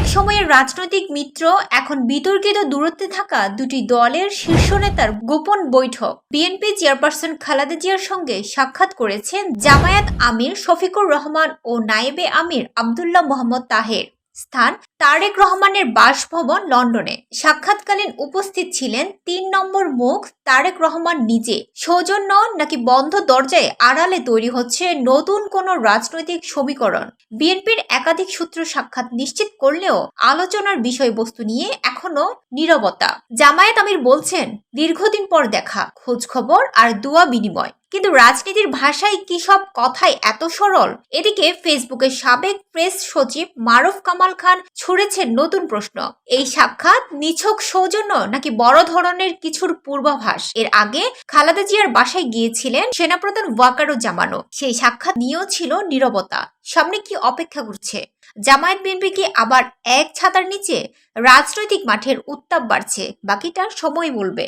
একসময়ের রাজনৈতিক মিত্র এখন বিতর্কিত দূরত্বে থাকা দুটি দলের শীর্ষ নেতার গোপন বৈঠক। বিএনপি চেয়ারপারসন খালেদা জিয়ার সঙ্গে সাক্ষাৎ করেছেন জামায়াত আমির শফিকুর রহমান ও নায়েবে আমির আব্দুল্লাহ মোহাম্মদ তাহের। স্থান তারেক রহমানের বাসভবন লন্ডনে। সাক্ষাৎকালীন উপস্থিত ছিলেন ৩ নম্বর মুখ তারেক রহমান নিজে। সৌজন্য নাকি বন্ধ দরজায় আড়ালে তৈরি হচ্ছে নতুন কোনো রাজনৈতিক সমীকরণ? বিএনপির একাধিক সূত্র সাক্ষাৎ নিশ্চিত করলেও আলোচনার বিষয়বস্তু নিয়ে এখনো নীরবতা। জামায়াত আমির বলছেন, দীর্ঘদিন পর দেখা, খোঁজ খবর আর দোয়া বিনিময়। কিন্তু রাজনীতির ভাষায় কি সব কথাই এত সরল? এদিকে ফেসবুকের সাবেক প্রেস সচিব মারুফ কামাল খান ছুড়েছেন নতুন প্রশ্ন। এই সাক্ষাৎ নিছক সৌজন্য নাকি বড় ধরনের কিছুর পূর্বাভাস? এর আগে খালেদা জিয়ার বাসায় গিয়েছিলেন সেনাপ্রধান ওয়াকারুজ্জামানও। সেই সাক্ষাৎ নিয়েও ছিল নীরবতা। সামনে কি অপেক্ষা করছে? জামায়াত বিএনপি কি আবার এক ছাতার নিচে? রাজনৈতিক মাঠের উত্তাপ বাড়ছে, বাকিটা সময় বলবে।